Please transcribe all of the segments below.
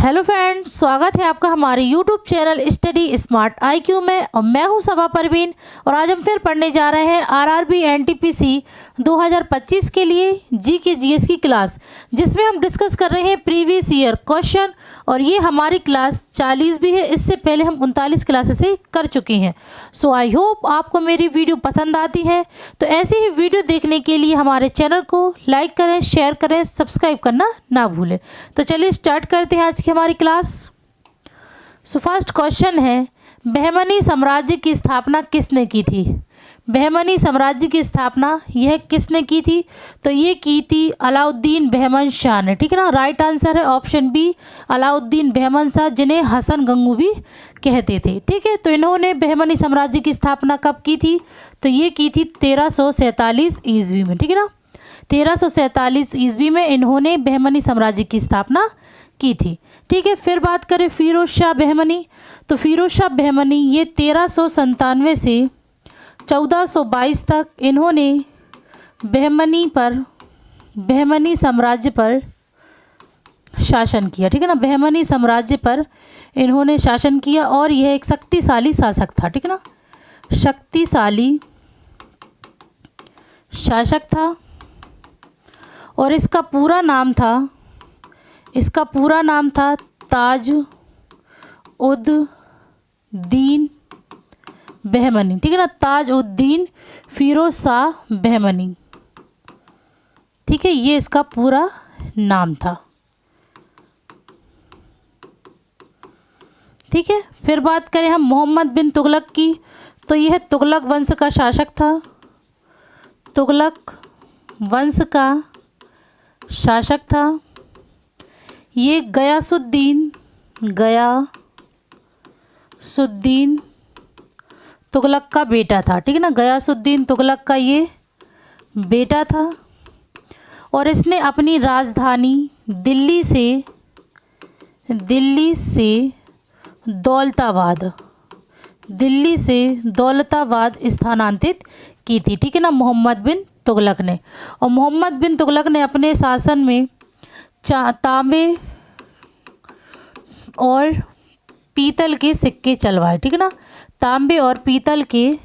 Hello friends, स्वागत है आपका हमारे YouTube channel study smart IQ में। और मैं हूं सबा परवीन और आज हम फिर पढ़ने जा रहे हैं RRB NTPC 2025 के लिए GK GS की क्लास, जिसमें हम डिस्कस कर रहे हैं प्रीवियस ईयर क्वेश्चन। और ये हमारी क्लास 40 भी है, इससे पहले हम 39 क्लासेस से कर चुके हैं। सो आई होप आपको मेरी वीडियो पसंद आती है। तो ऐसी ही वीडियो देखने के लिए हमारे चैनल को लाइक करें, शेयर करें, सब्सक्राइब करना ना भूलें। तो चलिए स्टार्ट करते हैं आज की हमारी क्लास। सो फर्स्ट क्वेश्चन है, बहमनी साम्राज्य की स्थापना किसने की थी? बहमनी साम्राज्य की स्थापना यह किसने की थी? तो ये की थी अलाउद्दीन बहमन शाह ने। ठीक है ना, राइट आंसर है ऑप्शन बी, अलाउद्दीन बहमन शाह, जिन्हें हसन गंगू भी कहते थे। ठीक है, तो इन्होंने बहमनी साम्राज्य की स्थापना कब की थी? तो ये की थी 1347 ईस्वी में। ठीक है ना, 1347 ईस्वी में इन्होंने बहमनी साम्राज्य की स्थापना की थी। ठीक है, फिर बात करें फिरोज शाह बहमनी। तो फिरोज शाह बहमनी ये 1397 से 1422 तक इन्होंने बहमनी साम्राज्य पर शासन किया। ठीक है ना, बहमनी साम्राज्य पर इन्होंने शासन किया और यह एक शक्तिशाली शासक था। ठीक है ना, शक्तिशाली शासक था। और इसका पूरा नाम था ताज उद दीन बहमनी। ठीक है ना, ताज उद्दीन फिरोज शाह बहमनी। ठीक है, ये इसका पूरा नाम था। ठीक है, फिर बात करें हम मोहम्मद बिन तुगलक की। तो यह तुगलक वंश का शासक था। तुगलक वंश का शासक था। ये गयासुद्दीन तुगलक का बेटा था। ठीक है ना, गयासुद्दीन तुगलक का ये बेटा था। और इसने अपनी राजधानी दिल्ली से दौलताबाद स्थानांतरित की थी। ठीक है ना, मोहम्मद बिन तुगलक ने। और मोहम्मद बिन तुगलक ने अपने शासन में तांबे और पीतल के सिक्के चलवाए। ठीक है ना, तांबे और पीतल के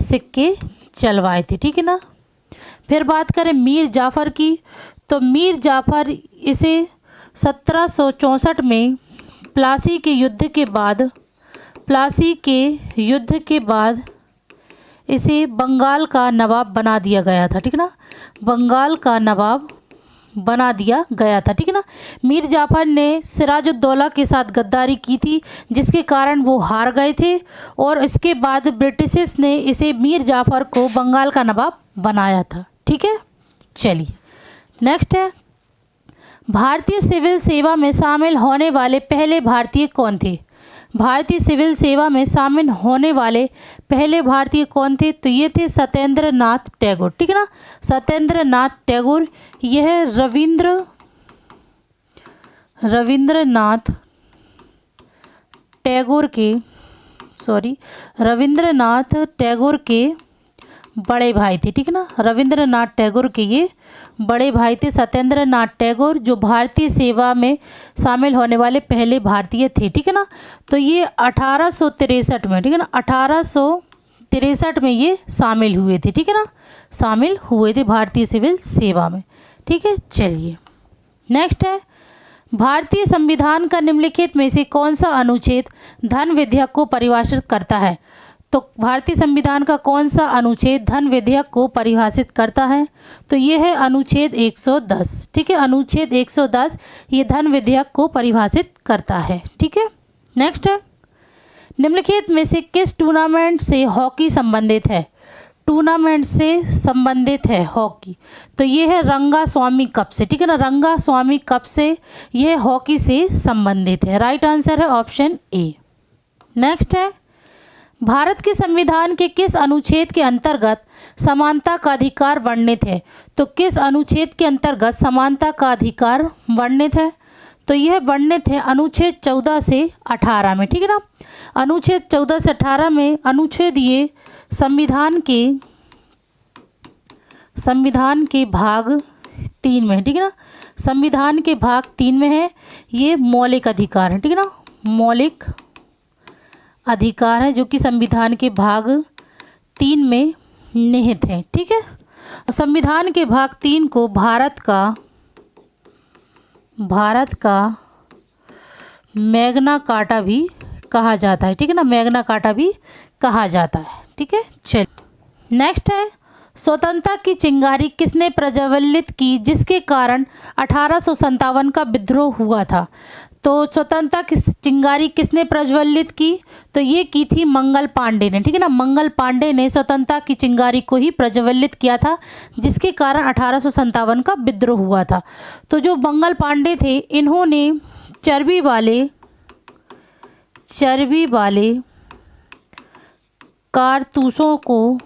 सिक्के चलवाए थे। ठीक है ना, फिर बात करें मीर जाफ़र की। तो मीर जाफ़र इसे 1764 में प्लासी के युद्ध के बाद इसे बंगाल का नवाब बना दिया गया था। ठीक है ना, बंगाल का नवाब बना दिया गया था। ठीक है ना, मीर जाफ़र ने सिराजुद्दौला के साथ गद्दारी की थी, जिसके कारण वो हार गए थे। और इसके बाद ब्रिटिशर्स ने इसे मीर जाफ़र को बंगाल का नवाब बनाया था। ठीक है, चलिए नेक्स्ट है, भारतीय सिविल सेवा में शामिल होने वाले पहले भारतीय कौन थे? भारतीय सिविल सेवा में शामिल होने वाले पहले भारतीय कौन थे? तो ये थे सत्येंद्र नाथ टैगोर। ठीक है ना, सत्येंद्र नाथ टैगोर यह रविंद्रनाथ टैगोर के बड़े भाई थे। ठीक है ना, रविंद्रनाथ टैगोर के ये बड़े भाई थे सत्येंद्र नाथ टैगोर, जो भारतीय सेवा में शामिल होने वाले पहले भारतीय थे। ठीक है ना, तो ये 1863 में, ठीक है ना, 1863 में ये शामिल हुए थे। ठीक है ना, शामिल हुए थे भारतीय सिविल सेवा में। ठीक है, चलिए नेक्स्ट है, भारतीय संविधान का निम्नलिखित में से कौन सा अनुच्छेद धन विधेयक को परिभाषित करता है? तो भारतीय संविधान का कौन सा अनुच्छेद धन विधेयक को परिभाषित करता है? तो ये है अनुच्छेद 110। ठीक है, अनुच्छेद 110 ये धन विधेयक को परिभाषित करता है। ठीक है, नेक्स्ट है, निम्नलिखित में से किस टूर्नामेंट से हॉकी संबंधित है? टूर्नामेंट से संबंधित है हॉकी। तो ये है रंगास्वामी कप से। ठीक है ना, रंगास्वामी कप से यह हॉकी से संबंधित है। राइट आंसर है ऑप्शन ए। नेक्स्ट है, भारत के संविधान के किस अनुच्छेद के अंतर्गत समानता का अधिकार वर्णित है? तो किस अनुच्छेद के अंतर्गत समानता का अधिकार वर्णित है? तो यह वर्णित है अनुच्छेद 14 से 18 में। ठीक है ना, अनुच्छेद 14 से 18 में अनुच्छेद ये संविधान के भाग 3 में है, ठीक है ना। संविधान के भाग 3 में है, ये मौलिक अधिकार है, ठीक है ना। मौलिक अधिकार है जो कि संविधान के भाग 3 में निहित है, ठीक है। संविधान के भाग 3 को भारत का मैग्ना कार्टा भी कहा जाता है, ठीक है ना। मैग्ना कार्टा भी कहा जाता है, ठीक है। चल नेक्स्ट है, स्वतंत्रता की चिंगारी किसने प्रज्वलित की जिसके कारण 1857 का विद्रोह हुआ था। तो स्वतंत्रता की चिंगारी किसने प्रज्वलित की, तो ये की थी मंगल पांडे ने, ठीक है ना। मंगल पांडे ने स्वतंत्रता की चिंगारी को ही प्रज्वलित किया था जिसके कारण 1857 का विद्रोह हुआ था। तो जो मंगल पांडे थे इन्होंने चर्बी वाले कारतूसों को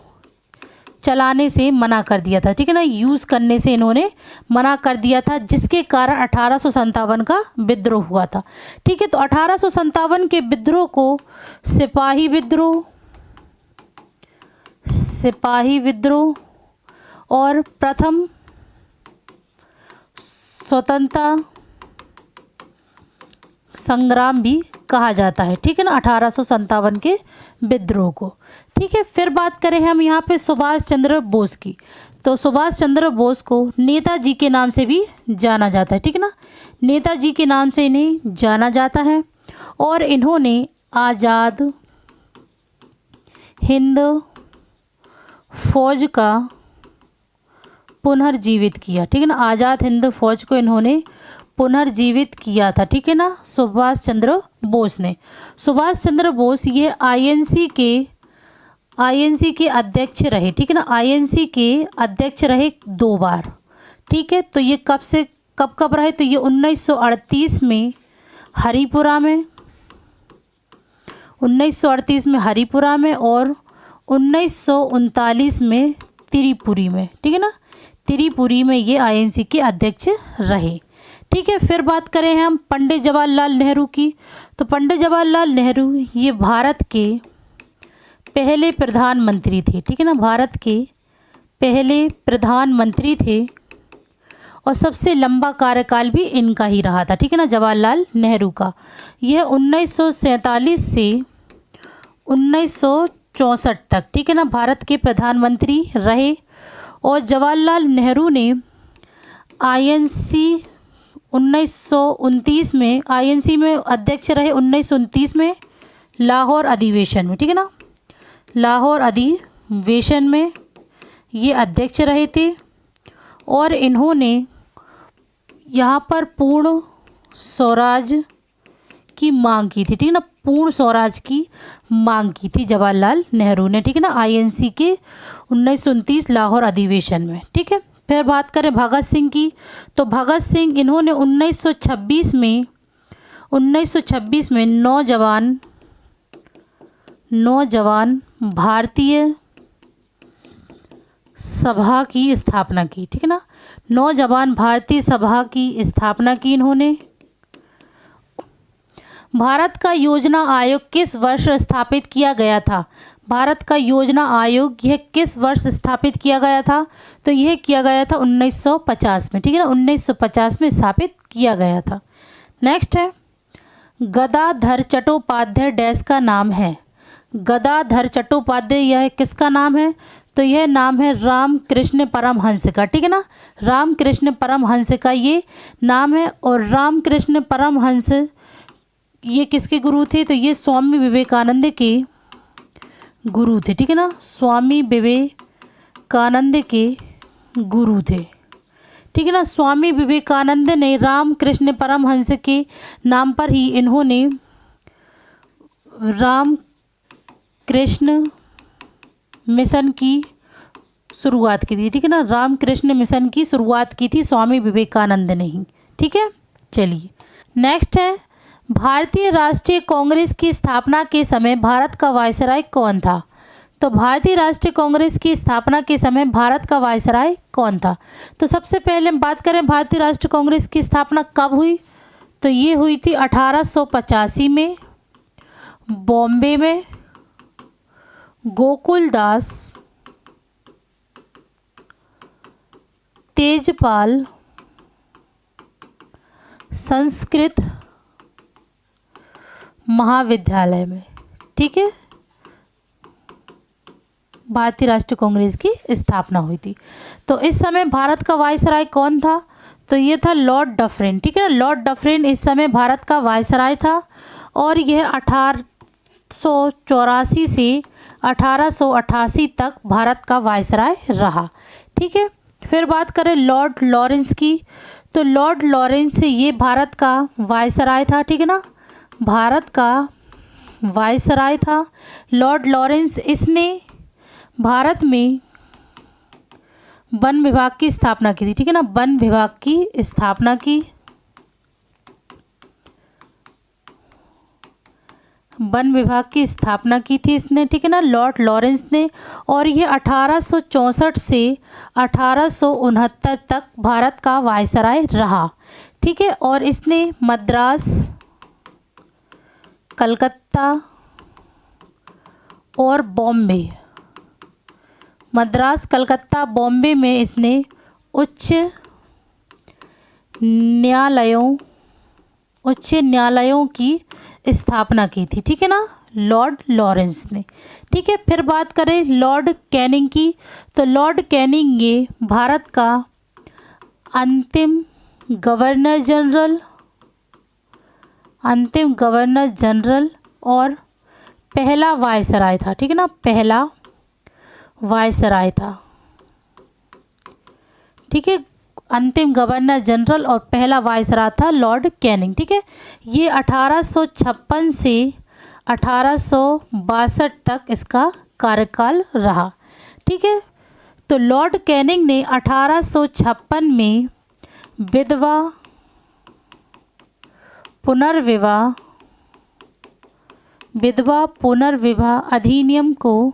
चलाने से मना कर दिया था, ठीक है ना। यूज़ करने से इन्होंने मना कर दिया था जिसके कारण 1857 का विद्रोह हुआ था, ठीक है। तो 1857 के विद्रोह को सिपाही विद्रोह और प्रथम स्वतंत्रता संग्राम भी कहा जाता है, ठीक है ना। 1857 के विद्रोह को, ठीक है। फिर बात करें हम यहाँ पे सुभाष चंद्र बोस की, तो सुभाष चंद्र बोस को नेताजी के नाम से भी जाना जाता है, ठीक है ना। नेताजी के नाम से इन्हें जाना जाता है और इन्होंने आज़ाद हिंद फौज का पुनर्जीवित किया, ठीक है ना। आज़ाद हिंद फौज को इन्होंने पुनर्जीवित किया था, ठीक है ना, सुभाष चंद्र बोस ने। सुभाष चंद्र बोस ये आईएनसी के अध्यक्ष रहे, ठीक है ना। आईएनसी के अध्यक्ष रहे 2 बार, ठीक है। तो ये कब रहे, तो ये 1938 में हरिपुरा में, 1938 में हरिपुरा में और 1939 में त्रिपुरी में, ठीक है ना। त्रिपुरी में ये आईएनसी के अध्यक्ष रहे, ठीक है। फिर बात करें हम पंडित जवाहरलाल नेहरू की, तो पंडित जवाहरलाल नेहरू ये भारत के पहले प्रधानमंत्री थे, ठीक है ना। भारत के पहले प्रधानमंत्री थे और सबसे लंबा कार्यकाल भी इनका ही रहा था, ठीक है ना, जवाहरलाल नेहरू का। यह 1947 से 1964 तक, ठीक है ना, भारत के प्रधानमंत्री रहे। और जवाहरलाल नेहरू ने आईएनसी 1929 में, आईएनसी में अध्यक्ष रहे 1929 में लाहौर अधिवेशन में, ठीक है ना। लाहौर अधिवेशन में ये अध्यक्ष रहे थे और इन्होंने यहाँ पर पूर्ण स्वराज की मांग की थी, ठीक है ना। पूर्ण स्वराज की मांग की थी जवाहरलाल नेहरू ने, ठीक है ना, आईएनसी के 1929 लाहौर अधिवेशन में, ठीक है। फिर बात करें भगत सिंह की, तो भगत सिंह इन्होंने 1926 में नौजवान भारतीय सभा की स्थापना की, ठीक है ना। नौजवान भारतीय सभा की स्थापना की इन्होंने। भारत का योजना आयोग किस वर्ष स्थापित किया गया था। भारत का योजना आयोग यह किस वर्ष स्थापित किया गया था, तो यह किया गया था 1950 में, ठीक है ना। 1950 में स्थापित किया गया था। नेक्स्ट है गदाधर चट्टोपाध्याय डैश का नाम है। गदाधर चट्टोपाध्याय यह किसका नाम है, तो यह नाम है रामकृष्ण परमहंस का, ठीक है ना। रामकृष्ण परमहंस का ये नाम है। और रामकृष्ण परमहंस ये किसके गुरु थे, तो ये स्वामी विवेकानंद के गुरु थे, ठीक है ना। स्वामी विवेकानंद के गुरु थे, ठीक है ना। स्वामी विवेकानंद ने रामकृष्ण परमहंस के नाम पर ही इन्होंने रामकृष्ण मिशन की शुरुआत की थी, ठीक है ना। रामकृष्ण मिशन की शुरुआत की थी स्वामी विवेकानंद ने ही, ठीक है। चलिए नेक्स्ट है भारतीय राष्ट्रीय कांग्रेस की स्थापना के समय भारत का वायसराय कौन था। तो भारतीय राष्ट्रीय कांग्रेस की स्थापना के समय भारत का वायसराय कौन था। तो सबसे पहले हम बात करें भारतीय राष्ट्रीय कांग्रेस की स्थापना कब हुई, तो ये हुई थी 1885 में बॉम्बे में गोकुलदास तेजपाल संस्कृत महाविद्यालय में, ठीक है, भारतीय राष्ट्रीय कांग्रेस की स्थापना हुई थी। तो इस समय भारत का वायसराय कौन था? तो ये था लॉर्ड डफरिन, ठीक है ना। लॉर्ड डफरिन इस समय भारत का वायसराय था और यह 1884 से 1888 तक भारत का वायसराय रहा, ठीक है। फिर बात करें लॉर्ड लॉरेंस की, तो लॉर्ड लॉरेंस ये भारत का वायसराय था, ठीक है ना, भारत का वायसराय था लॉर्ड लॉरेंस। इसने भारत में वन विभाग की स्थापना की थी, ठीक है ना, वन विभाग की स्थापना की, वन विभाग की स्थापना की थी इसने, ठीक है ना, लॉर्ड लॉरेंस ने। और ये 1864 से 1869 तक भारत का वायसराय रहा, ठीक है। और इसने मद्रास, कलकत्ता और बॉम्बे, मद्रास, कलकत्ता, बॉम्बे में इसने उच्च न्यायालयों की स्थापना की थी, ठीक है ना, लॉर्ड लॉरेंस ने, ठीक है। फिर बात करें लॉर्ड कैनिंग की, तो लॉर्ड कैनिंग ये भारत का अंतिम गवर्नर जनरल और पहला वायसराय था, ठीक है ना, पहला वायसराय था, ठीक है, अंतिम गवर्नर जनरल और पहला वायसराय था लॉर्ड कैनिंग, ठीक है। ये 1856 से 1862 तक इसका कार्यकाल रहा, ठीक है। तो लॉर्ड कैनिंग ने 1856 में विधवा पुनर्विवाह अधिनियम को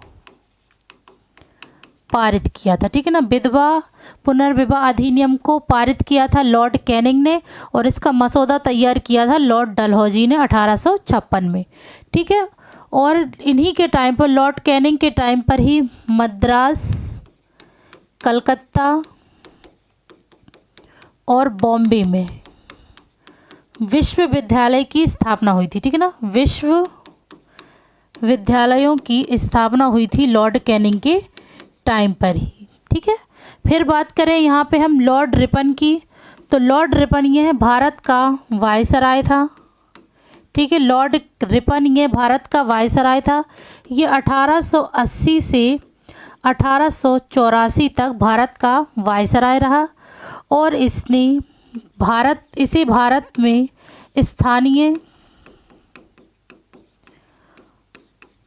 पारित किया था, ठीक है ना, विधवा पुनर्विवाह अधिनियम को पारित किया था लॉर्ड कैनिंग ने और इसका मसौदा तैयार किया था लॉर्ड डलहौजी ने 1856 में, ठीक है। और इन्हीं के टाइम पर, लॉर्ड कैनिंग के टाइम पर ही मद्रास, कलकत्ता और बॉम्बे में विश्वविद्यालय की स्थापना हुई थी, ठीक है ना, विश्वविद्यालयों की स्थापना हुई थी लॉर्ड कैनिंग के टाइम पर ही, ठीक है। फिर बात करें यहाँ पे हम लॉर्ड रिपन की, तो लॉर्ड रिपन ये है भारत का वायसराय था, ठीक है, लॉर्ड रिपन ये भारत का वायसराय था। ये 1880 से 1884 तक भारत का वायसराय रहा और इसे भारत में स्थानीय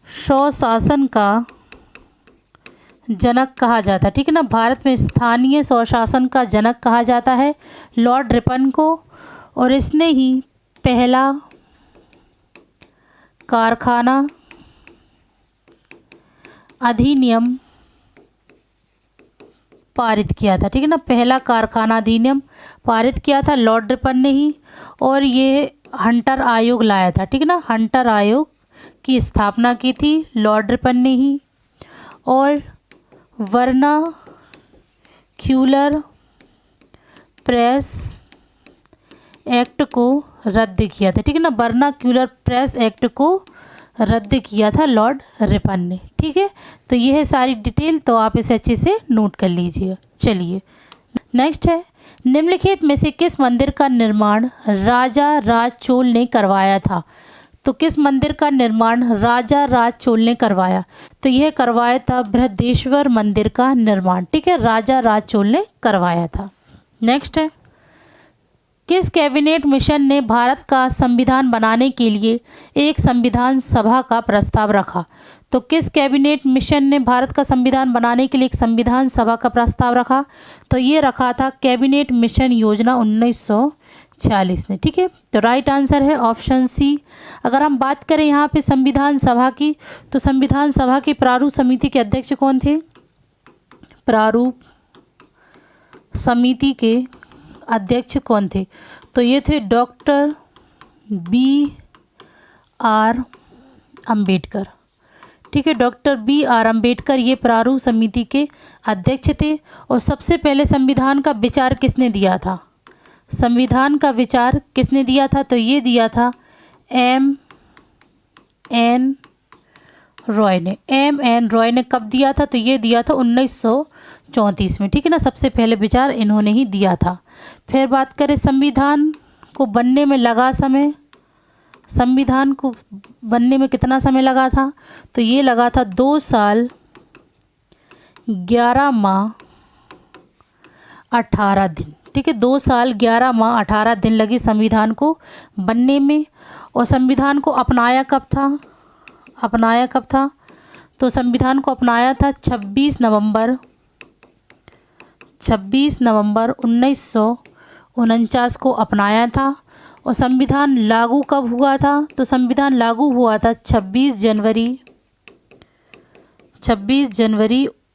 स्वशासन का जनक कहा जाता है, ठीक है ना, भारत में स्थानीय स्वशासन का जनक कहा जाता है लॉर्ड रिपन को। और इसने ही पहला कारखाना अधिनियम पारित किया था, ठीक है ना, पहला कारखाना अधिनियम पारित किया था लॉर्ड रिपन ने ही। और ये हंटर आयोग लाया था, ठीक है ना, हंटर आयोग की स्थापना की थी लॉर्ड रिपन ने ही। और वर्नाक्यूलर प्रेस एक्ट को रद्द किया था, ठीक है ना, वर्नाक्यूलर प्रेस एक्ट को रद्द किया था लॉर्ड रिपन ने, ठीक है। तो ये है सारी डिटेल, तो आप इसे अच्छे से नोट कर लीजिए। चलिए नेक्स्ट है, निम्नलिखित में से किस मंदिर का निर्माण राजा राज चोल ने करवाया था? तो किस मंदिर का निर्माण राजा राज चोल ने करवाया? तो यह करवाया था बृहदेश्वर मंदिर का निर्माण, ठीक है, राजा राज चोल ने करवाया था। नेक्स्ट है, किस कैबिनेट मिशन ने भारत का संविधान बनाने के लिए एक संविधान सभा का प्रस्ताव रखा? तो किस कैबिनेट मिशन ने भारत का संविधान बनाने के लिए एक संविधान सभा का प्रस्ताव रखा? तो ये रखा था कैबिनेट मिशन योजना 1946 ने, ठीक है। तो राइट आंसर है ऑप्शन सी। अगर हम बात करें यहाँ पे संविधान सभा की, तो संविधान सभा की प्रारूप समिति के अध्यक्ष कौन थे? प्रारूप समिति के अध्यक्ष कौन थे? तो ये थे डॉक्टर B.R. अम्बेडकर, ठीक है, डॉक्टर B.R. अम्बेडकर ये प्रारूप समिति के अध्यक्ष थे। और सबसे पहले संविधान का विचार किसने दिया था? संविधान का विचार किसने दिया था? तो ये दिया था एम एन रॉय ने। एम एन रॉय ने कब दिया था? तो ये दिया था 1934 में, ठीक है ना। सबसे पहले विचार इन्होंने ही दिया था। फिर बात करें संविधान को बनने में लगा समय, संविधान को बनने में कितना समय लगा था? तो ये लगा था 2 साल 11 माह 18 दिन, ठीक है। 2 साल 11 माह 18 दिन लगी संविधान को बनने में। और संविधान को अपनाया कब था? अपनाया कब था? तो संविधान को अपनाया था 26 नवंबर 1949 को अपनाया था। और संविधान लागू कब हुआ था? तो संविधान लागू हुआ था 26 जनवरी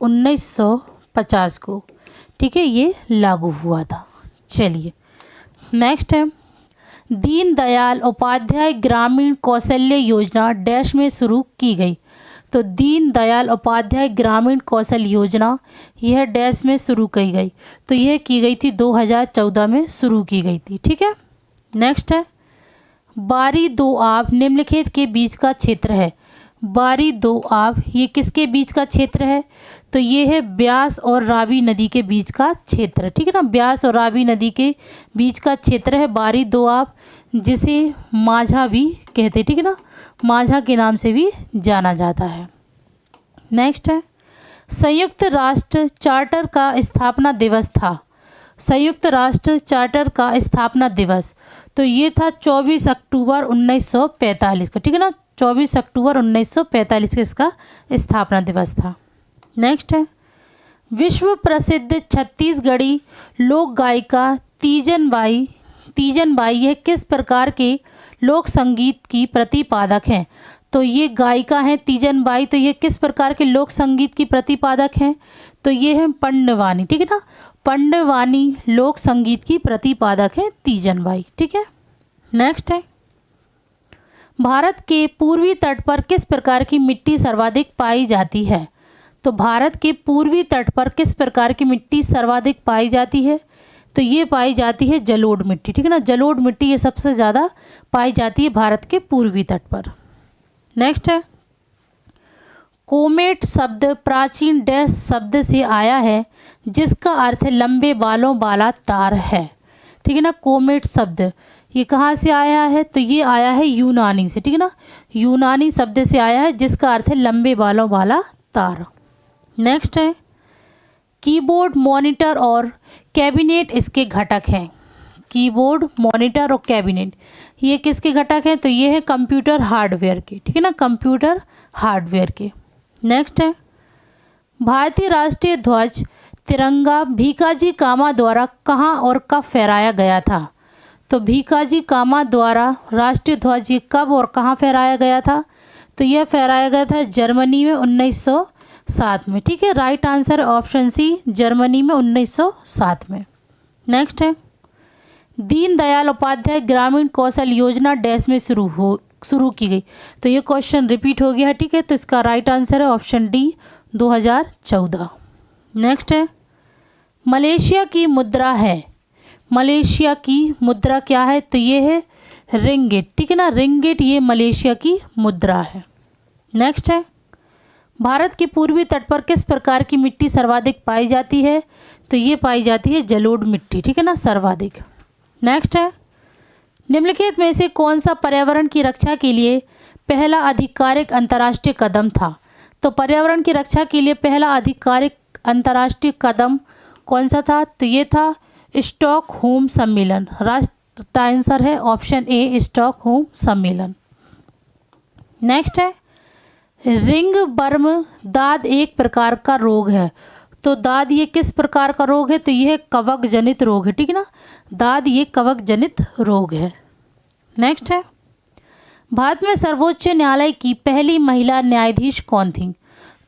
1950 को, ठीक है, ये लागू हुआ था। चलिए नेक्स्ट है, दीनदयाल उपाध्याय ग्रामीण कौशल्य योजना डैश में शुरू की गई। तो दीनदयाल उपाध्याय ग्रामीण कौशल योजना यह डैश में शुरू की गई। तो यह की गई थी 2014 में शुरू की गई थी, ठीक है। नेक्स्ट है, बारी दो आब निम्नलिखित के बीच का क्षेत्र है। बारी दो आब ये किसके बीच का क्षेत्र है? तो ये है ब्यास और रावी नदी के बीच का क्षेत्र, ठीक है ना। ब्यास और रावी नदी के बीच का क्षेत्र है बारी दो आब, जिसे माझा भी कहते हैं, ठीक है ना। माझा के नाम से भी जाना जाता है। नेक्स्ट है, संयुक्त राष्ट्र चार्टर का स्थापना दिवस था। संयुक्त राष्ट्र चार्टर का स्थापना दिवस तो ये था 24 अक्टूबर 1945 को, ठीक है ना। 24 अक्टूबर 1945 को इसका स्थापना दिवस था। नेक्स्ट है, विश्व प्रसिद्ध छत्तीसगढ़ी लोक गायिका तीजन बाई यह किस प्रकार के लोक संगीत की प्रतिपादक हैं? तो ये गायिका हैं तीजन बाई, तो ये किस प्रकार के लोक संगीत की प्रतिपादक हैं? तो ये है पंडवानी, ठीक है ना। पंडवानी लोक संगीत की प्रतिपादक है तीजन बाई, ठीक है। नेक्स्ट है, भारत के पूर्वी तट पर किस प्रकार की मिट्टी सर्वाधिक पाई जाती है? तो भारत के पूर्वी तट पर किस प्रकार की मिट्टी सर्वाधिक पाई जाती है? तो ये पाई जाती है जलोढ़ मिट्टी, ठीक है ना। जलोढ़ मिट्टी ये सबसे ज़्यादा पाई जाती है भारत के पूर्वी तट पर। नेक्स्ट है, कोमेट शब्द प्राचीन डैश शब्द से आया है जिसका अर्थ है लंबे बालों वाला तार है, ठीक है ना। कोमेट शब्द ये कहाँ से आया है? तो ये आया है यूनानी से, ठीक है ना। यूनानी शब्द से आया है जिसका अर्थ है लंबे बालों वाला तार। नेक्स्ट है, कीबोर्ड मॉनिटर और कैबिनेट इसके घटक हैं। कीबोर्ड मॉनिटर और कैबिनेट ये किसके घटक हैं? तो ये है कंप्यूटर हार्डवेयर के, ठीक है ना, कंप्यूटर हार्डवेयर के। नेक्स्ट है, भारतीय राष्ट्रीय ध्वज तिरंगा भीकाजी कामा द्वारा कहाँ और कब फहराया गया था? तो भीकाजी कामा द्वारा राष्ट्रीय ध्वज ये कब और कहाँ फहराया गया था? तो यह फहराया गया था जर्मनी में 1907 में, ठीक है। Right answer option C, Germany में 1907 में। नेक्स्ट है, दीनदयाल उपाध्याय ग्रामीण कौशल योजना डैश में शुरू की गई। तो ये क्वेश्चन रिपीट हो गया है, ठीक है। तो इसका राइट आंसर है ऑप्शन डी 2014। नेक्स्ट है, मलेशिया की मुद्रा है। मलेशिया की मुद्रा क्या है? तो ये है रिंगिट, ठीक है ना। रिंगिट ये मलेशिया की मुद्रा है। नेक्स्ट है, भारत के पूर्वी तट पर किस प्रकार की मिट्टी सर्वाधिक पाई जाती है? तो ये पाई जाती है जलोढ़ मिट्टी, ठीक है ना, सर्वाधिक। नेक्स्ट है, निम्नलिखित में से कौन सा पर्यावरण की रक्षा के लिए पहला आधिकारिक अंतर्राष्ट्रीय कदम था? तो पर्यावरण की रक्षा के लिए पहला आधिकारिक अंतर्राष्ट्रीय कदम कौन सा था? तो ये था स्टॉकहोम सम्मेलन। राइट आंसर है ऑप्शन ए, स्टॉकहोम सम्मेलन। नेक्स्ट है, रिंग बर्म दाद एक प्रकार का रोग है। तो दाद ये किस प्रकार का रोग है? तो यह कवक जनित रोग है, ठीक है ना। दाद ये कवक जनित रोग है। नेक्स्ट है, भारत में सर्वोच्च न्यायालय की पहली महिला न्यायाधीश कौन थी?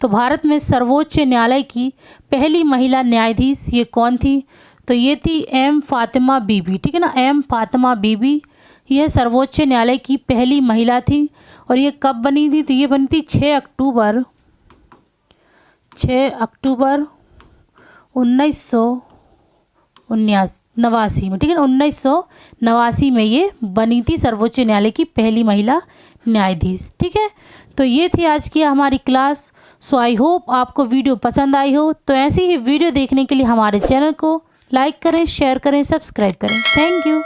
तो भारत में सर्वोच्च न्यायालय की पहली महिला न्यायाधीश ये कौन थी? तो ये थी एम फातिमा बीबी, ठीक है ना। एम फातिमा बीबी यह सर्वोच्च न्यायालय की पहली महिला थी। और ये कब बनी थी? तो ये बनी थी 6 अक्टूबर 1979 1989 में, ठीक है, 1989 में ये बनी थी सर्वोच्च न्यायालय की पहली महिला न्यायाधीश। ठीक है, तो ये थी आज की हमारी क्लास। सो आई होप आपको वीडियो पसंद आई हो। तो ऐसी ही वीडियो देखने के लिए हमारे चैनल को लाइक करें, शेयर करें, सब्सक्राइब करें। Thank you.